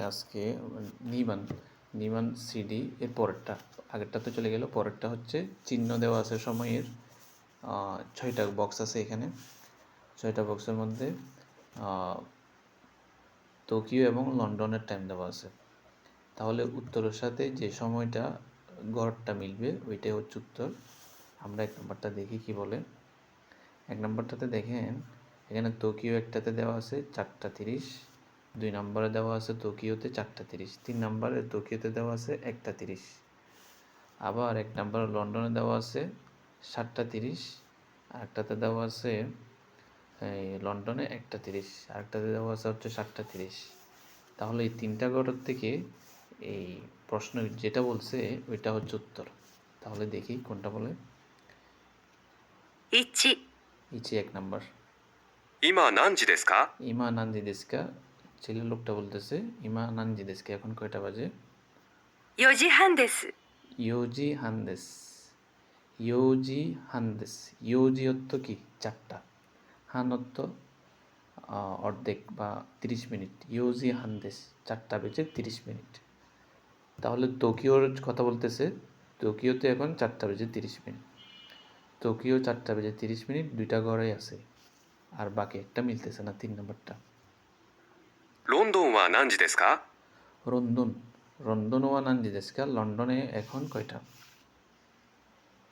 আজকে নিবান নিবান সিডি এর পরেরটা, আগেরটা তো চলে গেল, পরেরটা হচ্ছে চিহ্ন দেওয়া আছে সময়ের, 6টা বক্স আছে এখানে। 6টা বক্সের মধ্যে টোকিও এবং লন্ডনের টাইম দেওয়া আছে। তাহলে উত্তরের সাথে যে সময়টা গড়টা মিলবে ওইটাই হচ্ছে উত্তর। আমরা 1 নম্বরটা দেখি কি বলে। 1 নম্বরটাতে দেখেন এখানে টোকিও একটাতে দেওয়া আছে 4টা 30, 2 নম্বরে দেওয়া আছে টোকিওতে 4টা 30, 3 নম্বরে টোকিওতে দেওয়া আছে 1টা 30, আবার 1 নম্বরে লন্ডনে দেওয়া আছে 7টা 30, আরেকটাতে দেওয়া আছে লন্ডনে 1টা 30, আরেকটাতে দেওয়া আছে হচ্ছে 7টা 30। তাহলে এই 3টা গড়ের থেকে এই প্রশ্ন যেটা বলছে ওইটা হচ্ছে উত্তর। তাহলে দেখি কোনটা বলে। 1 নম্বর। 今何時ですか? ইমা নানজি দেশকা, ছেলের লোকটা বলতেছে ইমা নানজি দেশকা, এখন কয়টা বাজে? 4時半です。 ইয়োজি হানদেস, ইয়োজি হানদেস। ইয়োজি অর্থ কি? 4টা, হান অর্থ অর্ধেক বা 30 মিনিট। ইয়োজি হানদেস, 4টা বেজে 30 মিনিট। তাহলে টোকিওর কথা বলতেছে, টোকিওতে এখন 4টা বেজে 30 মিনিট। টোকিও 4টা বেজে 30 মিনিট, 2টা ঘরেই আছে, আর বাকি একটা মিলতেছে না, 3 নম্বরটা। ロンドンは何時ですか? রন্দন, রন্দন ওয়া নানজি দেশকা, লন্ডনে এখন কয়টা?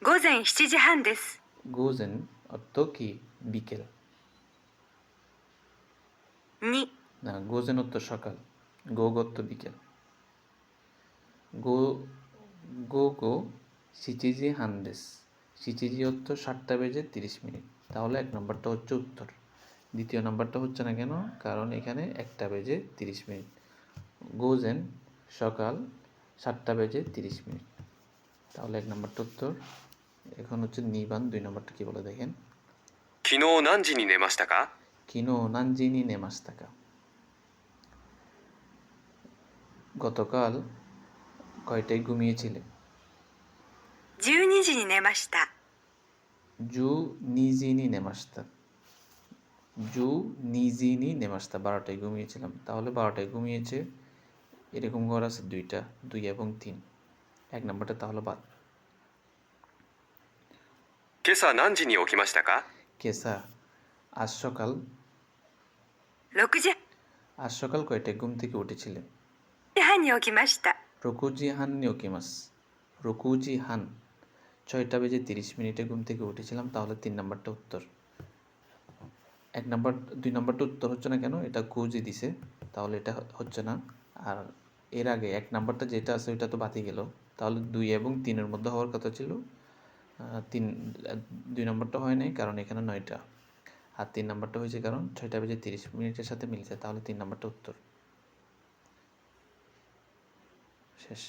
午前7時半です。 গোজেন অর্থ কি? বিকেল। 2、 না, গোজেন অর্থ সকাল, গো অর্থ বিকেল। গো গো গো সিচিজি হানদেস, সিচিজি অর্থ 7টা বেজে 30 মিনিট। তাহলে 1 নম্বরটা হচ্ছে উত্তর। দ্বিতীয় নম্বরটা হচ্ছে না কেন? কারণ এখানে 1টা বেজে 30 মিনিট। গোজেন সকাল 7টা বেজে 30 মিনিট। তাহলে 1 নম্বরটা উত্তর। এখন হচ্ছে নিবান 2 নম্বরটা কি বলে দেখেন। 昨日何時に寝ましたか? কিনো নানজিনি নেমাস্তাকা, গতকাল কয়টায় ঘুমিয়েছিলে? 12時に寝ました。 জু নিজিনি নেমাস্তা, জু নিজিনি নেমাস্তা, 12টায় ঘুমিয়েছিলাম। তাহলে 12টায় ঘুমিয়েছে, এরকম ঘর আছে 2টা, 2 এবং 3। 1 নম্বরটা তাহলে বাদ। 今朝何時に起きましたか? কেসা, আজ সকাল। 6時 আজ সকাল কয়টায় ঘুম থেকে উঠেছিলে? 半に起きました。 রকুজি হান নিওকিমাস, রকুজি হান, 6টা বেজে 30 মিনিটে ঘুম থেকে উঠেছিলাম। তাহলে 3 নম্বরটা উত্তর। 1 নম্বর 2 নম্বরটা উত্তর হচ্ছে না কেন? এটা কুজি দিছে, তাহলে এটা হচ্ছে না। আর এর আগে 1 নম্বরটা যেটা আছে ওইটা তো বাতি গেল, তাহলে 2 এবং 3-এর মধ্যে হওয়ার কথা ছিল। 2 নম্বরটা হয় নাই কারণ এখানে 9টা, আর 3 নম্বরটা হয়েছে কারণ 6টা বেজে 30 মিনিটের সাথে মিলছে। তাহলে 3 নম্বরটা উত্তর। শেষ।